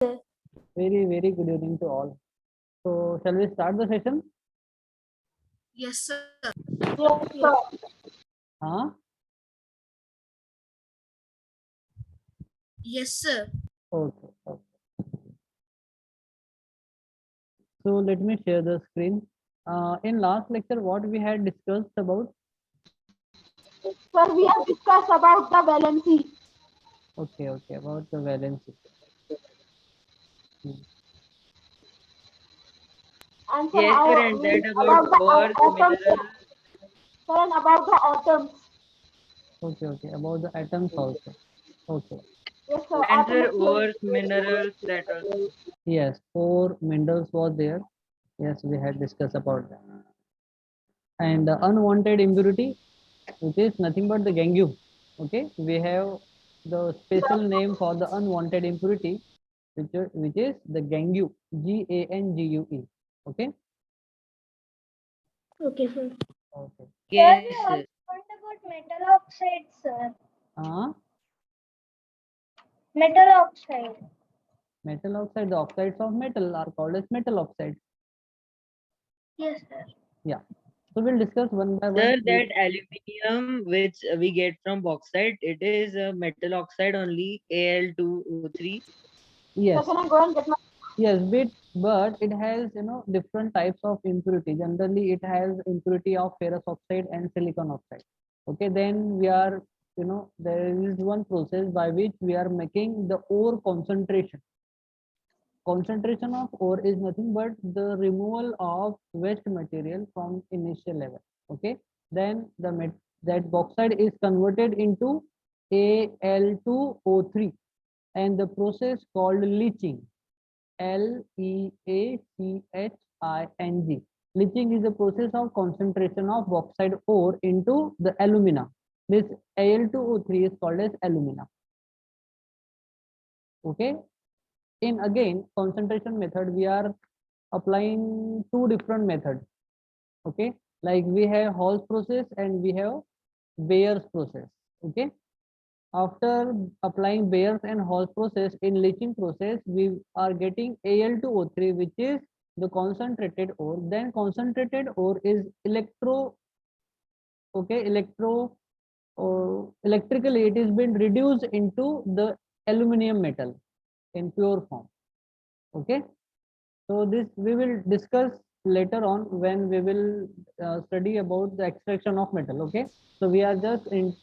Very, very good evening to all. So, shall we start the session? Yes, sir. Yes, sir. Huh? Yes, sir. Okay. Okay. So, let me share the screen. In last lecture, what we had discussed about? Sir, we have discussed about the valency. Okay, okay, about the valency. And sir, Yes, sir, and that about the ores, atoms. minerals. Sir, and about the atoms. Okay, okay, about the atoms also. Okay. Yes, sir. And sir, Atomic theory. ores, minerals, that also. Yes, four minerals was there. Yes, we had discussed about that. And unwanted impurity, which is nothing but the gangue. Okay, we have the special name for the unwanted impurity, which is the gangue, Gangue. Okay. Okay, sir. Okay. Yes, sir. What about metal oxide, sir? Uh, Metal oxide. metal oxide, the oxides of metal are called as metal oxides. Yes, sir. Yeah. So we'll discuss one by one. Sir, that aluminium which we get from bauxite, it is a metal oxide only, Al2O3. Yes. So can I go and get my? Yes, but it has different types of impurity. Generally, it has impurity of ferrous oxide and silicon oxide. Okay, then we are there is one process by which we are making the ore concentration. Concentration of ore is nothing but the removal of waste material from initial level. Okay, then that bauxite is converted into Al2O3, and the process called leaching. Leaching. Leaching is the process of concentration of bauxite ore into the alumina. This Al2O3 is called as alumina. Okay. In again concentration method, we are applying two different methods. Okay. Like we have Hall's process and we have Bayer's process. Okay. After applying Bayer's and Hall's process, in leaching process, we are getting Al2O3, which is the concentrated ore. Then concentrated ore is electrically it is been reduced into the aluminum metal in pure form. Okay. So this we will discuss later on when we will study about the extraction of metal. Okay. So we are just in.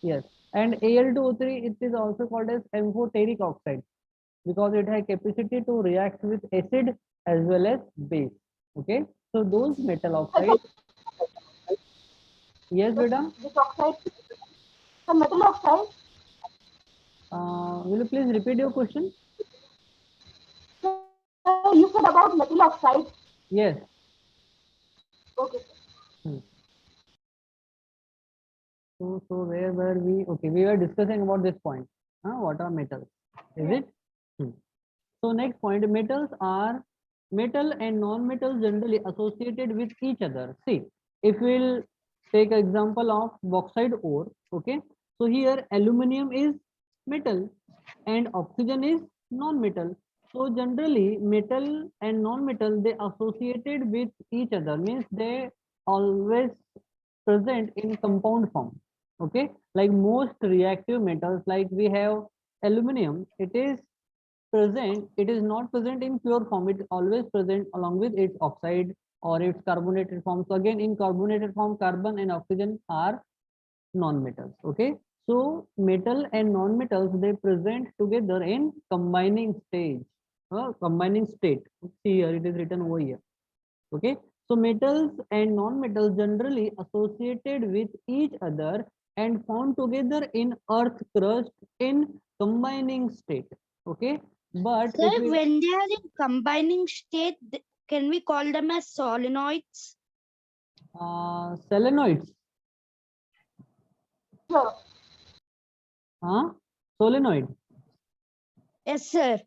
Yes, and Al2O3, it is also called as amphoteric oxide because it has capacity to react with acid as well as base. Okay, so those metal oxides. Yes, Veda. This oxide. The metal oxide. Will you please repeat your question? So you said about metal oxide. Yes. Okay. Hmm. So where were we? Okay, we were discussing about this point. What are metals? Is it? Hmm. So next point, metals are metal and non-metal generally associated with each other. See, if we'll take example of bauxite ore, okay. So here aluminum is metal and oxygen is non-metal. So generally metal and non-metal, they associated with each other, means they always present in compound form. Okay, like most reactive metals, like we have aluminum, it is not present in pure form, it is always present along with its oxide or its carbonated form. So again, in carbonated form, carbon and oxygen are non-metals. Okay, so metal and non-metals, they present together in combining stage, combining state. See here, it is written over here. Okay, so metals and non-metals generally associated with each other and found together in earth crust in combining state. Okay, but Sir, when they are in combining state, can we call them as solenoids? solenoids, Sure. solenoid. Yes, sir.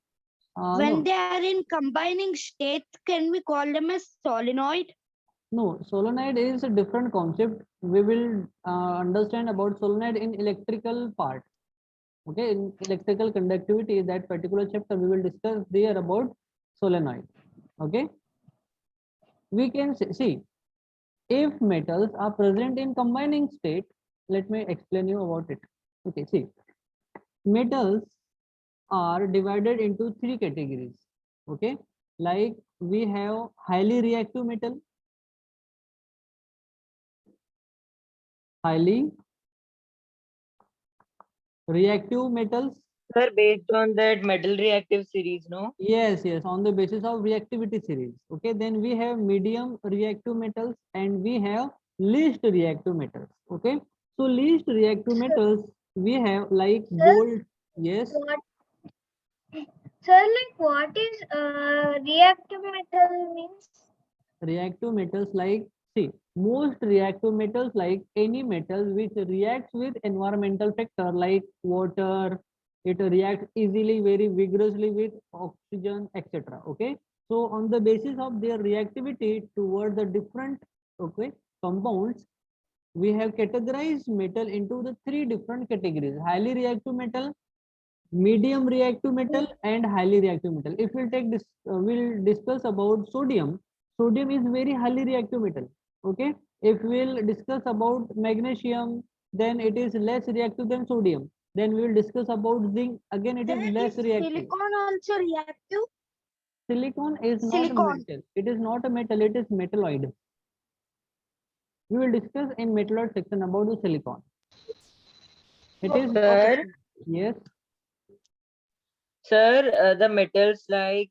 When No, they are in combining state, can we call them as solenoid? no, solenoid is a different concept. We will understand about solenoid in electrical part. Okay, in electrical conductivity, that particular chapter we will discuss there about solenoid. Okay, we can see if metals are present in combining state. Let me explain you about it. Okay, see, metals are divided into three categories. Okay, like we have highly reactive metal, highly reactive metals. Sir, based on that metal reactive series, no? Yes, yes, on the basis of reactivity series. Okay, then we have medium reactive metals and we have least reactive metals. Okay, so least reactive metals we have like gold. Yes, What, sir, like what is reactive metal means? reactive metals like, see, most reactive metals like any metal which reacts with environmental factor like water, it reacts easily, very vigorously with oxygen, etc. Okay, so on the basis of their reactivity toward the different, okay, compounds, we have categorized metal into the three different categories: highly reactive metal, medium reactive metal, and highly reactive metal. If we'll take this, we'll discuss about sodium. Sodium is very highly reactive metal. Okay, if we'll discuss about magnesium, then it is less reactive than sodium. Then we will discuss about zinc, again it is Sir, less is reactive. silicon also reactive? Silicon is not a Silicon. metal, it is not a metal, it is metalloid. We will discuss in metalloid section about the silicon. It is not a, Sir, yes. sir, the metals like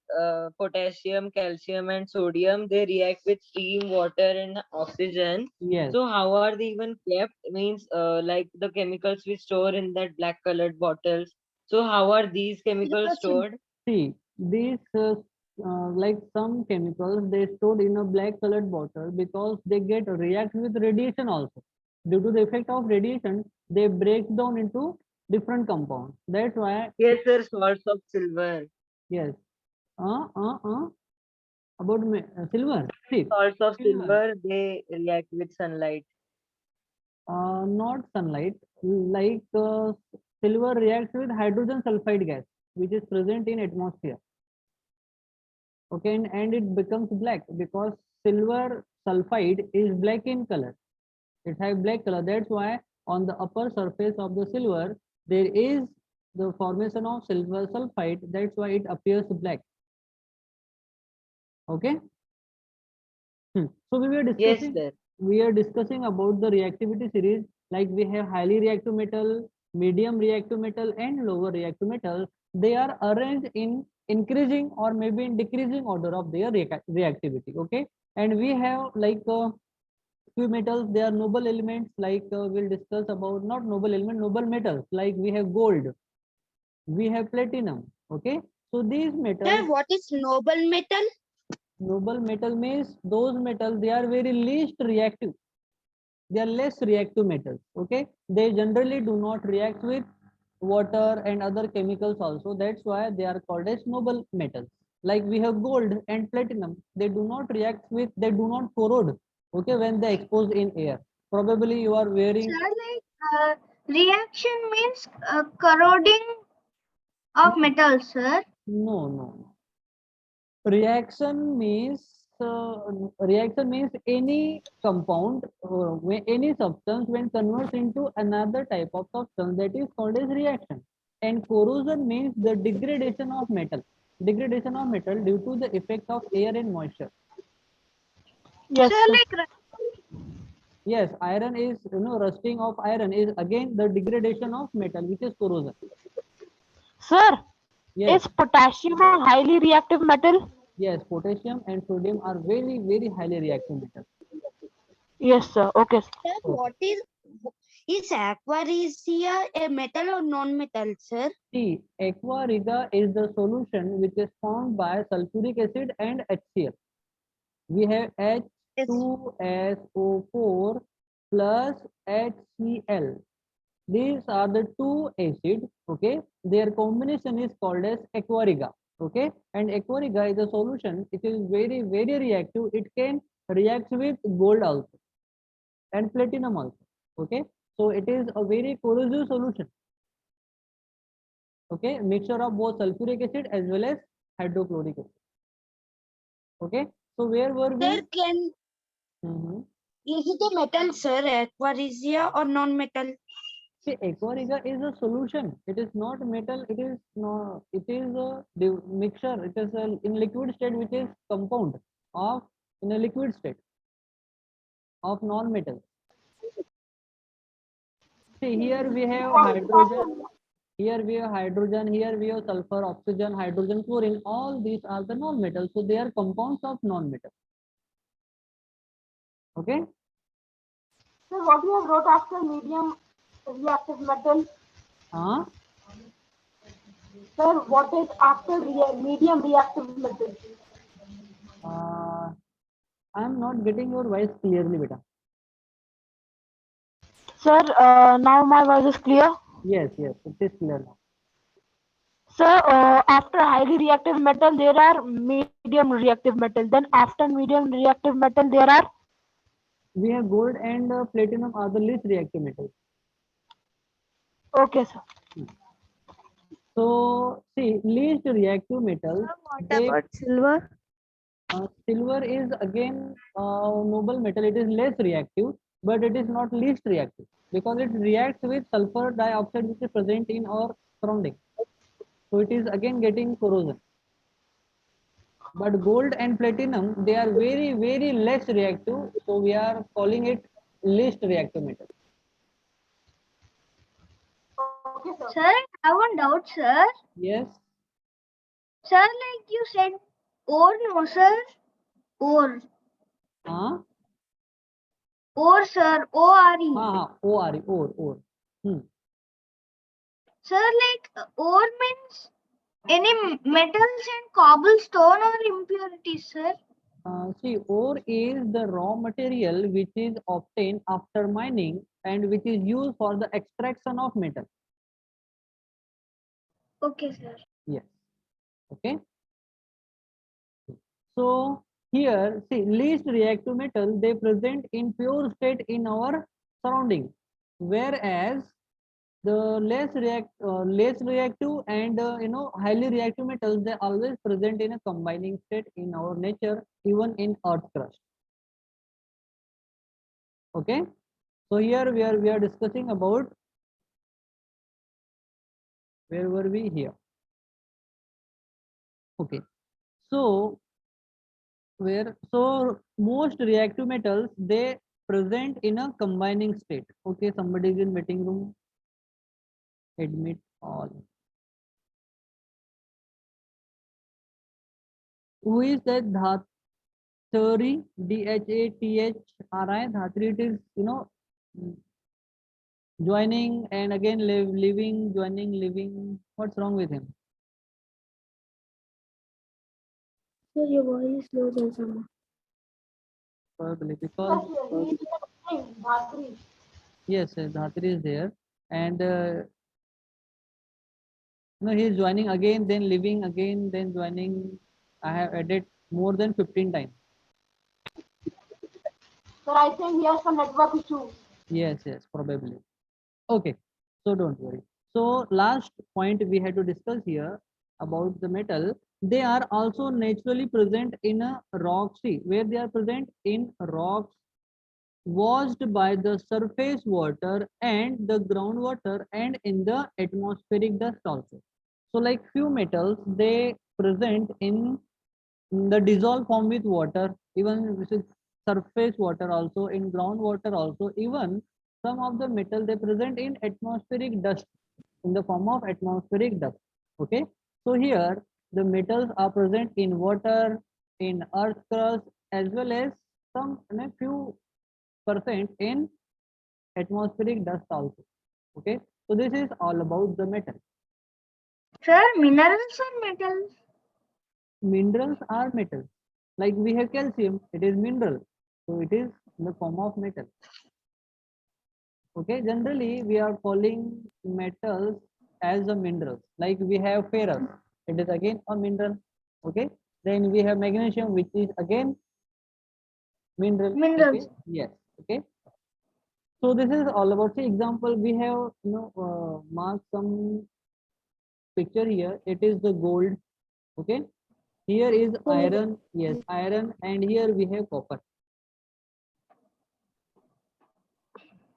potassium, calcium, and sodium, they react with steam, water, and oxygen. Yes, So how are they even kept? Means like the chemicals we store in that black colored bottles. So how are these chemicals Silicon. stored? see, these like some chemicals they stored in a black colored bottle because they get react with radiation also. Due to the effect of radiation, they break down into different compounds. That's why, Yes, sir, salts of silver. yes, about silver. See, Salts of silver, silver, they react with sunlight. not sunlight. Like silver reacts with hydrogen sulfide gas, which is present in atmosphere. Okay, and it becomes black because silver sulfide is black in color. It has black color. That's why on the upper surface of the silver there is the formation of silver sulfide. That's why it appears black. Okay. So Yes, sir. we are discussing about the reactivity series. Like we have highly reactive metal, medium reactive metal, and lower reactive metal. They are arranged in increasing or maybe in decreasing order of their reactivity. Okay, and we have like few metals. They are noble elements. Like we'll discuss about not noble element, noble metals. Like we have gold, we have platinum. Okay, so these metals. Sir, what is noble metal? Noble metal means those metals they are very least reactive. They are less reactive metals. Okay, they generally do not react with water and other chemicals also. That's why they are called as noble metals. Like we have gold and platinum, they do not react with, they do not corrode. Okay, when they exposed in air. Probably you are wearing. Sir, like reaction means corroding of metal, sir. No, no. Reaction means any compound, any substance when converts into another type of substance, that is called as reaction. And corrosion means the degradation of metal. Degradation of metal due to the effect of air and moisture. Yes, Sir, sir. like Yes, iron is, rusting of iron is again the degradation of metal, which is corrosion. Sir, Yes, is potassium a highly reactive metal? yes, potassium and sodium are very, very highly reactive metals. Yes, sir. Okay, sir. Sir, Okay. what is aqua regia a metal or non-metal, sir? See, aqua regia is the solution which is formed by sulfuric acid and HCl. We have Yes. H2SO4 plus HCl. These are the two acids. Okay, their combination is called as aqua regia. Okay, and aqua regia is a solution. It is very, very reactive. It can react with gold also and platinum also. Okay, so it is a very corrosive solution. Okay, mixture of both sulfuric acid as well as hydrochloric acid. Okay, so where were we? Sir, can Mhm. is it a metal, sir? Aqua regia or non-metal? See, aqua regia is a solution. It is not metal. It is no. It is a mixture. It is a, in liquid state, which is compound of in a liquid state of non-metal. See, here we have hydrogen. Here we have hydrogen. Here we have sulfur, oxygen, hydrogen, chlorine. All these are the non-metals. So they are compounds of non-metal. Okay. Sir, what you have wrote after medium reactive metal? Huh? Sir, what is after medium reactive metal? I am not getting your voice clearly, beta. Sir, now my voice is clear. Yes, yes, it is clear now. Sir, after highly reactive metal, there are medium reactive metal. Then after medium reactive metal, there are. We have gold and platinum are the least reactive metals. Okay, sir. So see, least reactive metals. They, silver? silver is again noble metal. It is less reactive, but it is not least reactive because it reacts with sulfur dioxide which is present in our surrounding. So it is again getting corrosion. But gold and platinum, they are very, very less reactive. So we are calling it least reactive metal. Okay, sir. Sir, I have one doubt, sir. Yes. Sir, like you said, ore, no, sir. Ore. Huh? Ore, sir. O-R-E. O-R-E, ore. Sir, like ore means any metals and cobblestone or impurities, sir. See, ore is the raw material which is obtained after mining and which is used for the extraction of metal. Okay, sir. Yes. Okay. So here, see, least reactive metal, they present in pure state in our surrounding, whereas the less reactive and highly reactive metals, they always present in a combining state in our nature, even in earth crust. Okay, so here we are discussing about, where were we here? Okay, so most reactive metals, they present in a combining state. Okay, somebody is in meeting room. Admit all. Who is that? Dhathari, Dhatri. Dhathri, it is, joining and again leaving, joining, leaving. What's wrong with him? So your voice is low, Jalsama. Probably because yes, Dhatri is there, and he is joining again, then leaving again, then joining. I have added more than 15 times. Sir, I think he has some network issue. Yes, probably. Okay, so don't worry. So last point we had to discuss here about the metal. They are also naturally present in a rock. See, where they are present in rocks washed by the surface water and the groundwater and in the atmospheric dust also. So like few metals, they present in the dissolved form with water, even which is surface water also, in groundwater also, even some of the metal they present in atmospheric dust, in the form of atmospheric dust. Okay, so here the metals are present in water, in earth crust, as well as some few percent in atmospheric dust also. Okay, so this is all about the metal. Sir, minerals or metals? Minerals are metals. Like we have calcium, it is mineral, so it is in the form of metal. Okay, generally we are calling metals as a minerals. Like we have ferrous, it is again a mineral. Okay, then we have magnesium, which is again mineral. Minerals. Okay, yes. Okay, so this is all about, say example, we have marked some picture here, it is the gold. Okay, here is iron. Yes, iron, and here we have copper.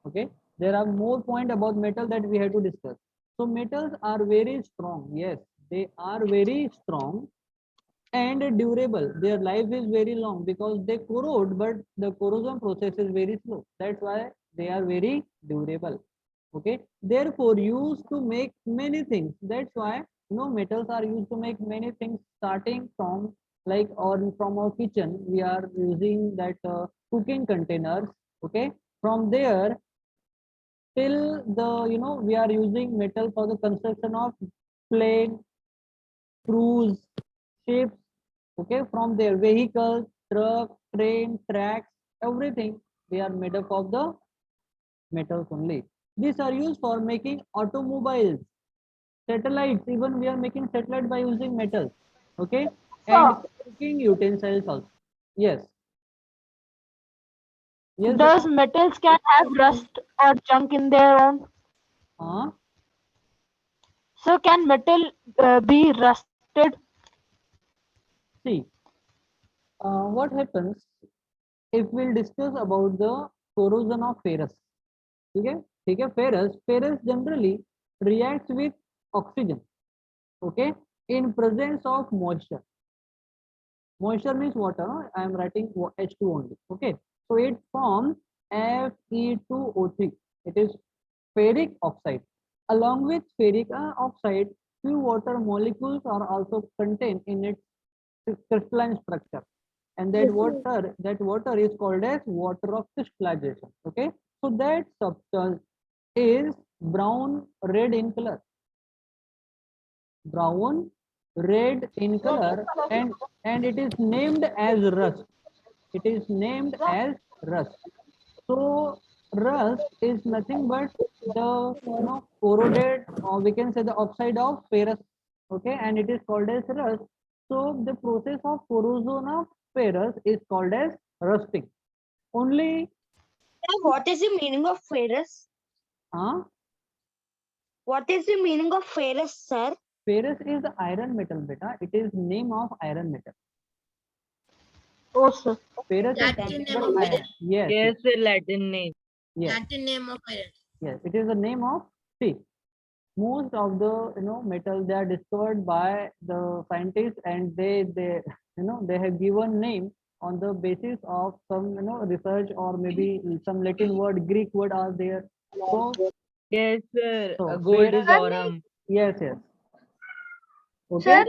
Okay, there are more point about metal that we have to discuss. So metals are very strong. Yes, they are very strong and durable. Their life is very long because they corrode, but the corrosion process is very slow. That's why they are very durable. Okay, therefore used to make many things. That's why metals are used to make many things, starting from like, or from our kitchen we are using that cooking containers. Okay, from there till the we are using metal for the construction of plane, cruise ships. Okay, from their vehicles, truck, train, tracks, everything, they are made up of the metals only. These are used for making automobiles, satellites. Even we are making satellite by using metals. Okay, and Sir, cooking utensils also. Yes, yes. does metals can have rust or junk in their own? uh, So can metal be rusted? See, what happens if we'll discuss about the corrosion of ferrous. Okay, ठीक है, ferrous generally reacts with oxygen. Okay, in presence of moisture. Moisture means water. I am writing H2 only. Okay, so it forms Fe2O3. It is ferric oxide. Along with ferric oxide, few water molecules are also contained in its crystalline structure, and that water is called as water of crystallization. Okay, so that substance is brown red in color. Brown red in color, and it is named as rust. It is named as rust. So rust is nothing but the corroded, or we can say the oxide of ferrous. Okay, and it is called as rust. So the process of corrosion of ferrous is called as rusting. Only What is the meaning of ferrous? uh, What is the meaning of ferrous, sir? ferrous is the iron metal, beta. It is name of iron metal. Oh, sir. Ferrous is Latin nothing name but of iron. iron. Yes, Yes, the Latin name. yes, Latin name of iron. yes. It is the name of, see, most of the metals, they are discovered by the scientists, and they they have given name on the basis of some research, or maybe some Latin word, Greek word are there. So Yes, sir. so Gold is ferrous, aurum. yes, yes. Sir, Okay,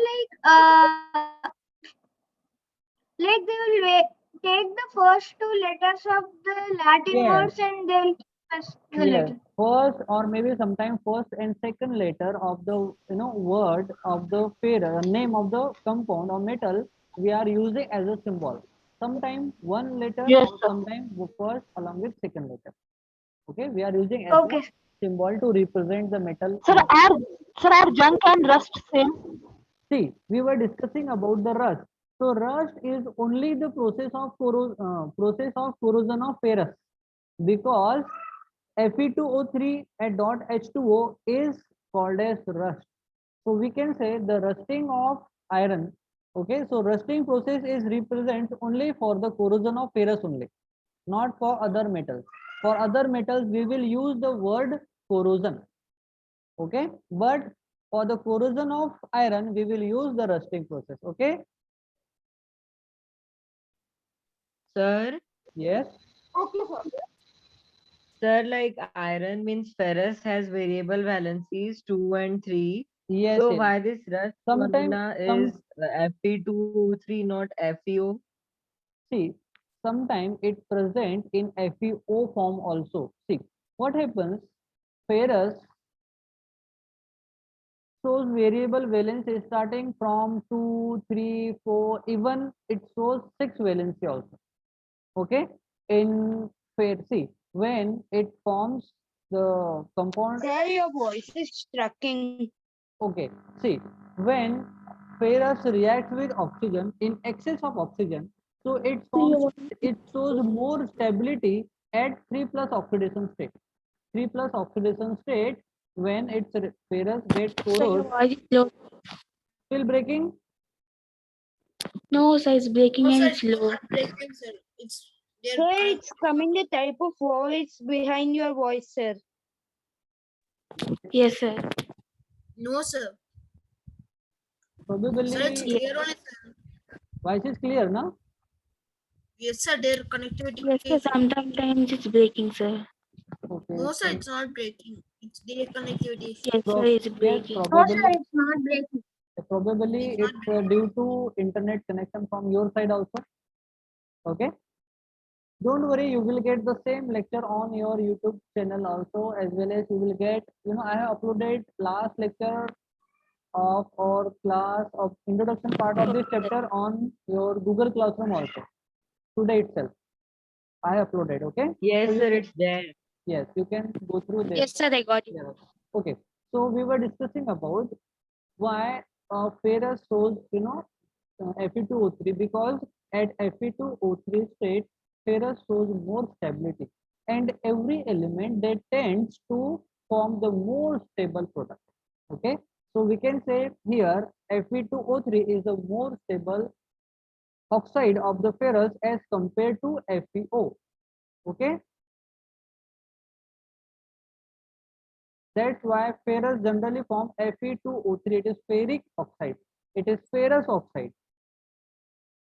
like they will take the first two letters of the Latin yes, words and they'll press the yes. letter. First, or maybe sometime first and second letter of the word of the ferrous, name of the compound or metal, we are using as a symbol. Sometime one letter, Yes, or sir. sometime first along with second letter. Okay, we are using as a Okay. symbol to represent the metal. Sir, are junk and rust same? See, we were discussing about the rust. So rust is only the process of corrosion of ferrous, because Fe2O3 at dot H2O is called as rust. So we can say the rusting of iron. Okay, so rusting process is represents only for the corrosion of ferrous only, not for other metals. For other metals, we will use the word corrosion. Okay, but for the corrosion of iron, we will use the rusting process. Okay, Sir, yes, sir, like iron means ferrous has variable valencies 2 and 3. yes, So yes. why this rust Sometimes, formula is Fe2O3, not FeO? see, sometimes it present in FeO form also. See, what happens? Ferrous shows variable valency starting from 2, 3, 4, even it shows 6 valency also. Okay, in see, when it forms the compound. Sir, your voice is trucking. Okay, see, when ferrous reacts with oxygen in excess of oxygen, so it shows more stability at 3 plus oxidation state. 3 plus oxidation state, when its ferrous get Sir, your corroded. voice is low. Still breaking? No, sir, it's breaking No, and sir, it's low. breaking, sir. There Sir, are- it's coming a type of voice behind your voice, sir. Yes, sir. No, sir. Probably Sir, it's clear only, sir. voice is clear, no? Yes, sir. Their connectivity. Yes, sir. Sometimes it's breaking, sir. Okay. No, sir. so- It's not breaking. It's their connectivity. Yes, sir, Pro- it's yes, breaking. No, sir, probably it's not breaking. probably It's it's not due to internet connection from your side also. Okay. Don't worry, you will get the same lecture on your YouTube channel also, as well as you will get, I have uploaded last lecture of our class of introduction part of this chapter on your Google Classroom also. Today itself, I have uploaded. Okay. Yes, So you sir, can- it's there. Yes, you can go through this. Yes, sir, I got it. Yeah. Okay. So we were discussing about why ferrous shows, Fe2O3, because at Fe2O3 state, ferrous shows more stability, and every element that tends to form the more stable product. Okay. So we can say here Fe2O3 is a more stable oxide of the ferrous as compared to FeO. Okay. That's why ferrous generally form Fe2O3. It is ferric oxide. It is ferrous oxide.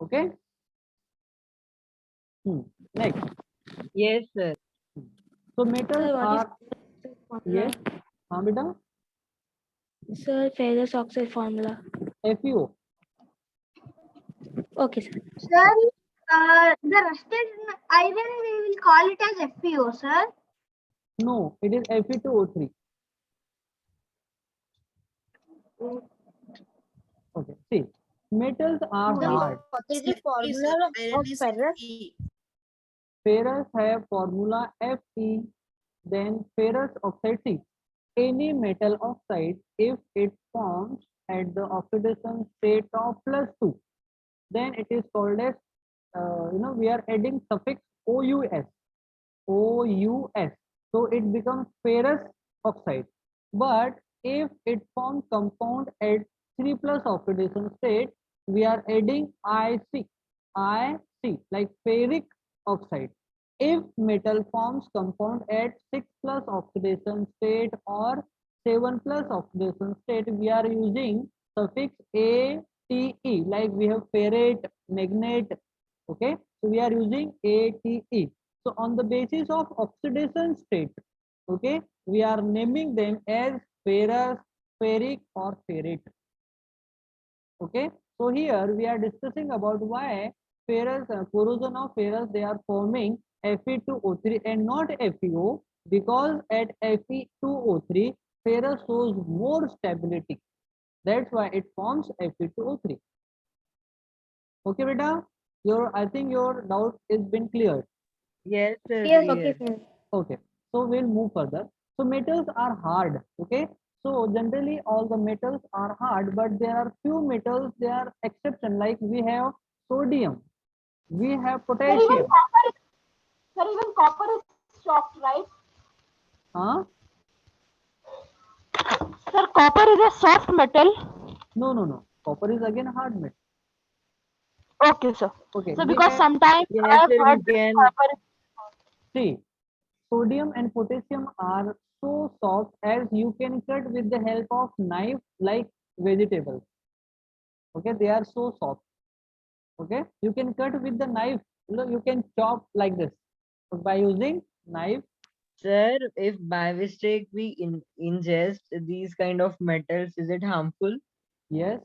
Okay. Next. Yes, sir. So metals Sir, what are is formula? yes. हाँ बेटा Sir, ferrous oxide formula. FeO. Okay, sir. Sir, the rusted iron we will call it as FeO, sir. No, it is Fe2O3. Okay. See, metals are Sir, hard. what is the Fe, formula sir. Iron of is ferrous? Fe. Ferrous have formula Fe. Then ferrous oxide. See, any metal oxide, if it forms at the oxidation state of +2, then it is called as, we are adding suffix OUS. OUS. So it becomes ferrous oxide. But if it forms compound at 3+ oxidation state, we are adding IC. IC, like ferric oxide. If metal forms compound at 6+ oxidation state or 7+ oxidation state, we are using suffix ATE, like we have ferrate, magnet. Okay, so we are using ATE. So on the basis of oxidation state, okay, we are naming them as ferrous, ferric, or ferrate. Okay, so here we are discussing about why ferrous, corrosion of ferrous, they are forming Fe2O3 and not FeO, because at Fe2O3 ferrous shows more stability. That's why it forms Fe2O3. Okay, beta, I think your doubt is been cleared. Yes, sir. Yes, Clear. Okay, sir. Okay, so we'll move further. So metals are hard. Okay, so generally all the metals are hard, but there are few metals, they are exception. Like we have sodium, we have potassium. Sir, even copper is soft, right? Huh? Sir, copper is a soft metal. No. Copper is again hard metal. Okay, sir. Okay, So we because have, sometimes I Yes, have sir. heard We that can. copper is see, sodium and potassium are so soft as you can cut with the help of knife like vegetables. Okay, they are so soft. Okay, you can cut with the knife, you can chop like this by using knife. Sir, if by mistake we ingest these kind of metals, is it harmful? Yes,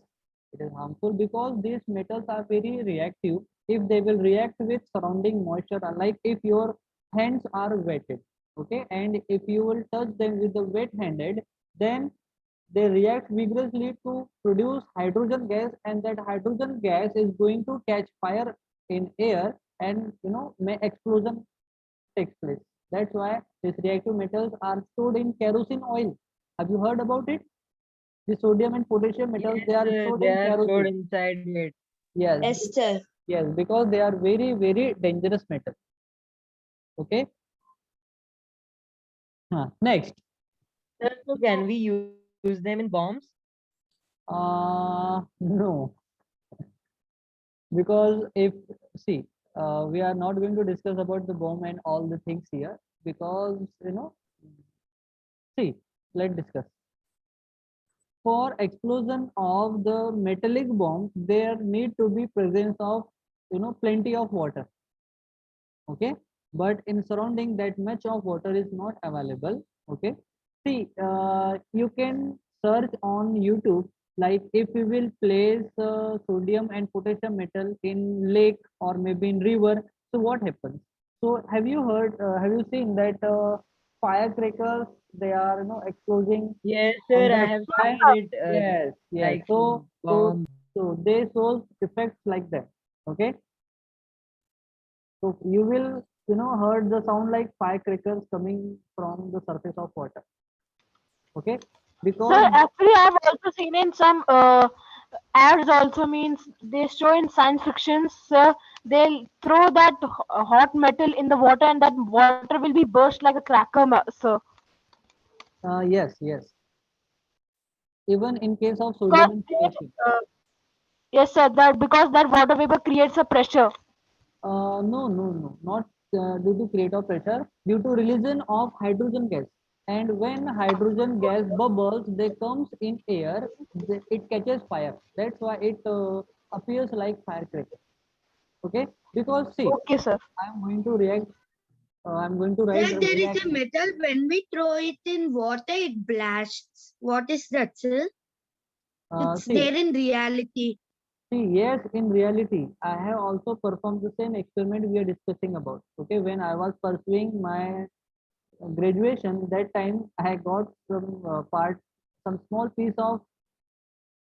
it is harmful because these metals are very reactive. If they will react with surrounding moisture, like if your hands are wetted, okay, and if you will touch them with the wet handed, then they react vigorously to produce hydrogen gas, and that hydrogen gas is going to catch fire in air, and may explosion takes place. That's why these reactive metals are stored in kerosene oil. Have you heard about it? The sodium and potassium metals, Yes, they are sir. stored They in are stored kerosene. inside it. Yes, Yes, sir. yes, because they are very, very dangerous metals. Okay. Next. Sir, so can we use them in bombs? No, because if see, we are not going to discuss about the bomb and all the things here because see, let's discuss. For explosion of the metallic bomb, there need to be presence of plenty of water. Okay, but in surrounding that much of water is not available. Okay, see, you can search on YouTube, like if you will place sodium and potassium metal in lake or maybe in river, so what happens? So have you heard, have you seen that firecrackers, they are exploding Yes, on sir. I the have sky? seen it. Yes, yes. Like So bomb. they show effects like that. Okay, so you will, heard the sound like firecrackers coming from the surface of water. Okay, Sir, because actually, I've also seen in some ads also means they show in science fictions, they'll throw that hot metal in the water and that water will be burst like a cracker, sir. yes, yes. Even in case of Because sodium and it, potassium. yes, sir, that because that water vapor creates a pressure. No, no, no, not due to create of pressure, due to release of hydrogen gas. And when hydrogen gas bubbles, they comes in air, it catches fire. That's why it appears like firecracker. Okay, because see, Okay, sir. I'm going to react. I'm going to write Sir, a there is a reaction. metal when we throw it in water, it blasts. What is that, sir? It's See, there in reality. yes, in reality, I have also performed the same experiment we are discussing about. Okay, when I was pursuing my graduation, that time I got some small piece of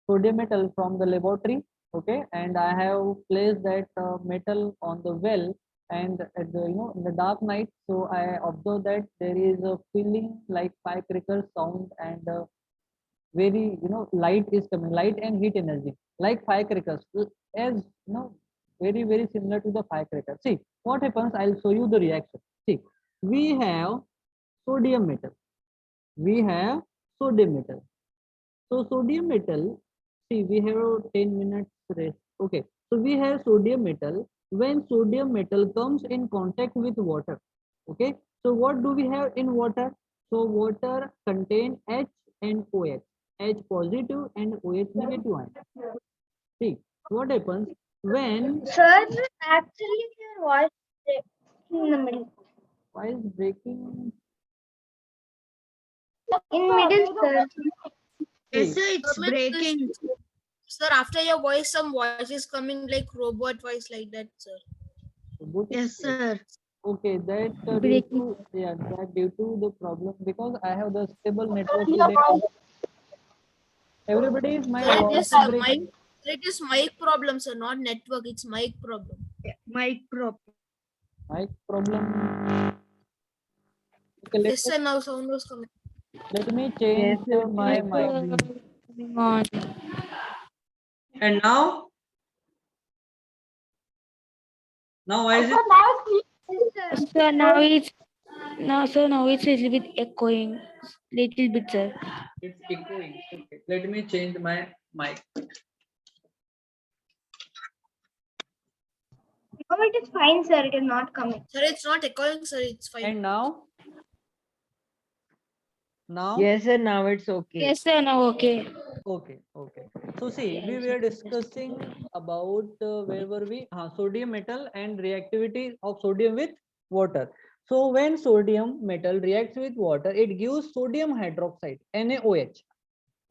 sodium metal from the laboratory. Okay, and I have placed that metal on the well, and at the in the dark night, so I observed that there is a feeling like firecracker sound and very light is coming, light and heat energy like firecrackers, as very similar to the firecracker. See what happens, I'll show you the reaction. See, we have sodium metal, we have sodium metal. So sodium metal, see, we have 10 minutes rest. Okay, so we have sodium metal. When sodium metal comes in contact with water, okay, so what do we have in water? So water contain H and OH, H positive and OH negative ion. See what happens when, Sir, actually your voice breaks in the middle. while breaking. In middle, sir. Yes, See, sir, it's breaking. Sir, after your voice, some voice is coming like robot voice like that, sir. both is Yes, correct. sir. Okay, that due Breaking. to, yeah, that due to the problem, because I have the stable network today. Everybody is my Sir, it voice is is mic. breaking. Sir, it is mic problem, sir, not network. It's mic problem. Micro. Mic problem. Okay, Yes, sir. Now sound was coming. let me Yes, change sir. It's my mic mic. problem. Coming on. And now, why is it? Sir, now it's Yes, sir. Sir, now it's little bit echoing. Little bit, sir. It's echoing. Okay, let me change my mic. Now it is fine, sir. It is not coming. Sir, it's not echoing, sir. It's fine. And now? Now? Yes, sir. Now it's okay. Yes, sir. Now okay. Okay, okay. So see, we were discussing about where were we? Sodium metal and reactivity of sodium with water. So when sodium metal reacts with water, it gives sodium hydroxide, NaOH.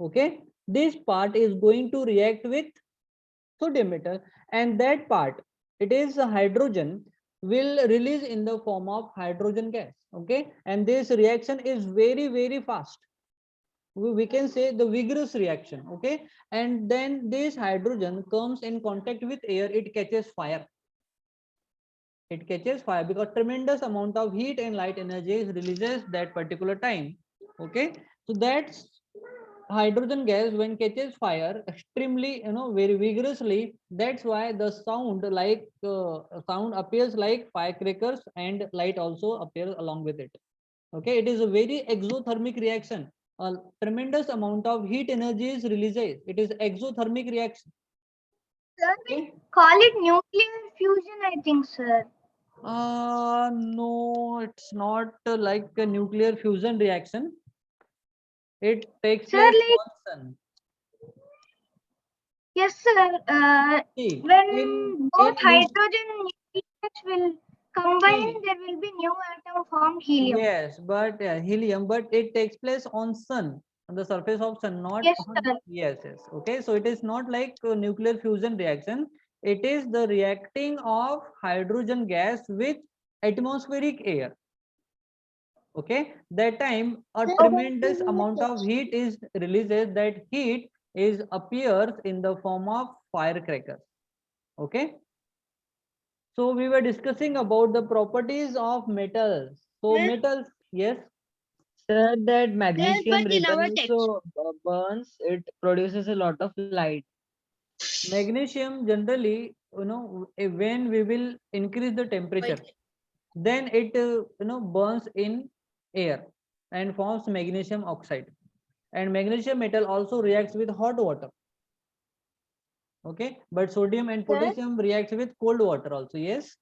Okay, this part is going to react with sodium metal, and that part, it is hydrogen, will release in the form of hydrogen gas. Okay, and this reaction is very fast. We can say the vigorous reaction. Okay, and then this hydrogen comes in contact with air, it catches fire. It catches fire because tremendous amount of heat and light energy is releases that particular time. Okay, so that's hydrogen gas when catches fire extremely, very vigorously. That's why the sound appears like firecrackers, and light also appears along with it. Okay, it is a very exothermic reaction. a tremendous amount of heat energy is released. It is exothermic reaction. Sir, we Okay. call it nuclear fusion, I think, sir. No, it's not like a nuclear fusion reaction. It takes Sir, place like, on sun. yes, sir. See, When both in hydrogen and nucleus will combine, see, there will be new atom formed helium. yes, but helium, but it takes place on sun, on the surface of sun, not Yes, on. sir. Yes, yes. Okay, so it is not like a nuclear fusion reaction. It is the reacting of hydrogen gas with atmospheric air. Okay, that time a tremendous amount of heat is released. That heat is appears in the form of firecrackers. Okay, so we were discussing about the properties of metals. So Sir? metals, yes. Sir, that magnesium but in written our text, also burns. It produces a lot of light. Magnesium generally, when we will increase the temperature, then it burns in air and forms magnesium oxide. And magnesium metal also reacts with hot water. Okay, but sodium and Sir? potassium reacts with cold water also. Yes.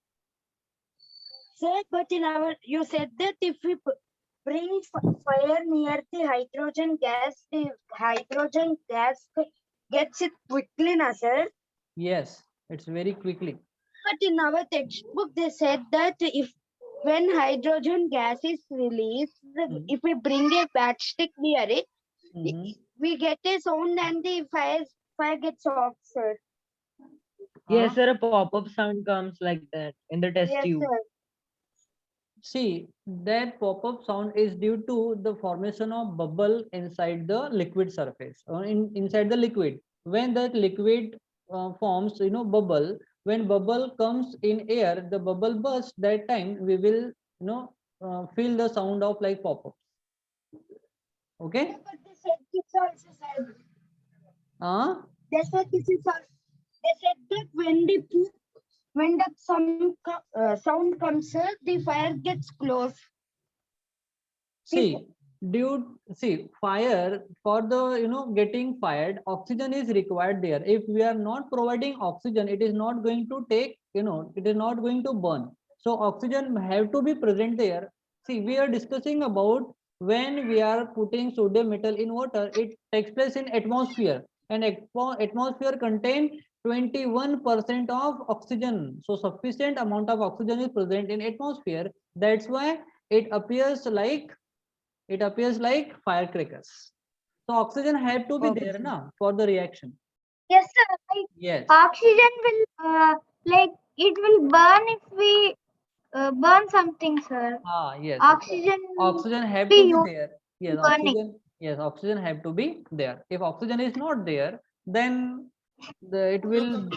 sir, but in our, you said that if we bring fire near the hydrogen gas, the hydrogen gas gets it quickly, na sir? Yes, it's very quickly. But in our textbook, they said that if when hydrogen gas is released, Mhm. if we bring a matchstick near it, Mhm. we get a sound and the fire gets off, sir. Yes, Huh? sir, a pop-up sound comes like that in the test Yes, tube. sir. See, that pop-up sound is due to the formation of bubble inside the liquid surface or inside the liquid. When that liquid forms, bubble, when bubble comes in air, the bubble bursts. That time we will, feel the sound of like pop-up. Okay. But they said this also, sir. They They said that when the sound comes, sir, the fire gets close. See, fire for the getting fired, oxygen is required there. If we are not providing oxygen, it is not going to take, it is not going to burn. So oxygen have to be present there. See, we are discussing about when we are putting sodium metal in water, it takes place in atmosphere, and atmosphere contain 21% of oxygen. So sufficient amount of oxygen is present in atmosphere. That's why it appears like firecrackers. So oxygen had to be Okay, there sir. now for the reaction. Yes, sir. Like, Yes. oxygen will, like, it will burn if we burn something, sir. Yes. Oxygen Oxygen have be to be used there. in Yes, burning. oxygen. Yes, oxygen have to be there. If oxygen is not there, then it will.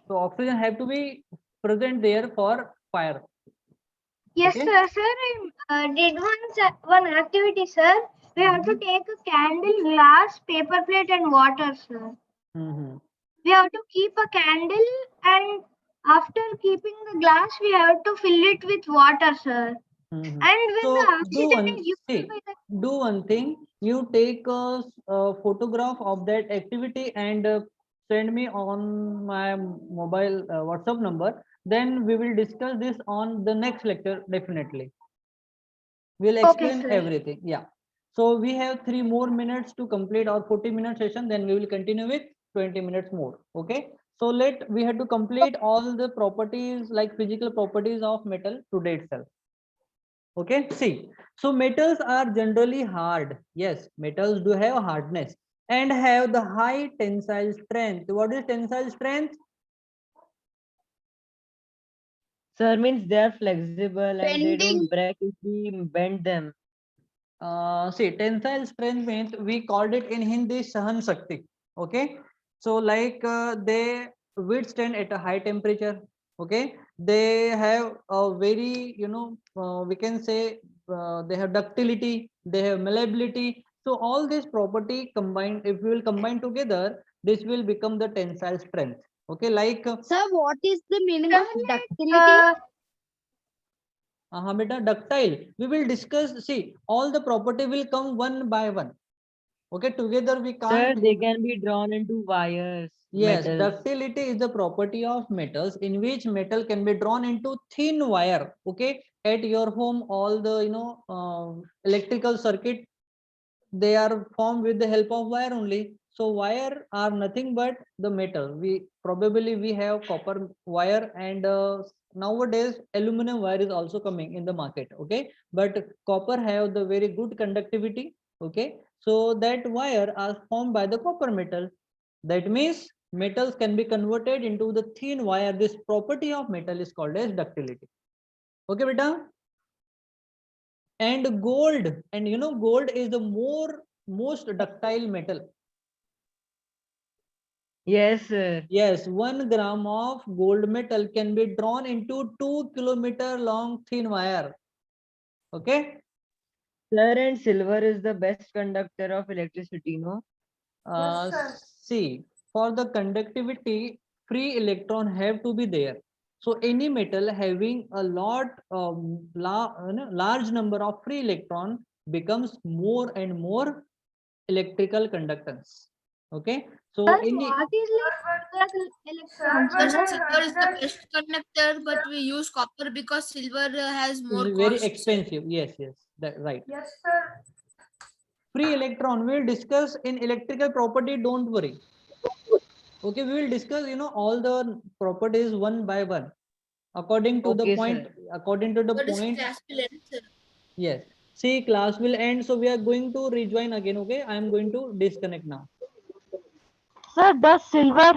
So oxygen have to be present there for fire. Yes, Okay. sir. Sir, I did one activity, sir. We have to take a candle, glass, paper plate, and water, sir. Mm-hmm. We have to keep a candle, and after keeping the glass, we have to fill it with water, sir. Mm-hmm. And when the So oxygen is used by the do one thing. You take a photograph of that activity and send me on my mobile WhatsApp number. Then we will discuss this on the next lecture. Definitely, we'll okay, explain sir. everything. Yeah. So we have 3 more minutes to complete our 40-minute session. Then we will continue with 20 minutes more. Okay. So we have to complete all the properties like physical properties of metal today itself. Okay, see, so metals are generally hard. Yes, metals do have hardness and have the high tensile strength. What is tensile strength? Sir, means they are flexible and they Bending. don't break if we bend them. See, tensile strength means we called it in Hindi Sahan Shakti. Okay, so like they withstand at a high temperature. Okay, they have a very, we can say they have ductility, they have malleability. So all this property combined, if we will combine together, this will become the tensile strength. Okay, like Sir, what is the meaning Sir, of like, ductility? हाँ बेटा, ductile. We will discuss. See, all the property will come one by one. Okay, together we Sir, can't. they can be drawn into wires. Yes, metals. ductility is the property of metals in which metal can be drawn into thin wire. Okay, at your home, all the electrical circuit, they are formed with the help of wire only. So wire are nothing but the metal. We have copper wire, and nowadays aluminum wire is also coming in the market. Okay, but copper have the very good conductivity. Okay, so that wire are formed by the copper metal. That means metals can be converted into the thin wire. This property of metal is called as ductility. Okay, beta. And gold, and gold is the most ductile metal. Yes, sir. Yes, 1 gram of gold metal can be drawn into 2 kilometer long thin wire. Okay. Sir, and silver is the best conductor of electricity, no? See, for the conductivity, free electron have to be there. So any metal having a large number of free electron becomes more and more electrical conductance. Okay, so Sir, any what is electrons? Sir, Sir? silver is the best conductor, but we use copper because silver has more is very cost. expensive. Yes, that right. Yes, sir. Free electron we'll discuss in electrical property. Don't worry. Okay, we will discuss all the properties one by one according to the Okay, point. sir. According to the What is point. class will end, sir? Yes. See, class will end, so we are going to rejoin again. Okay, I am going to disconnect now. Sir, does silver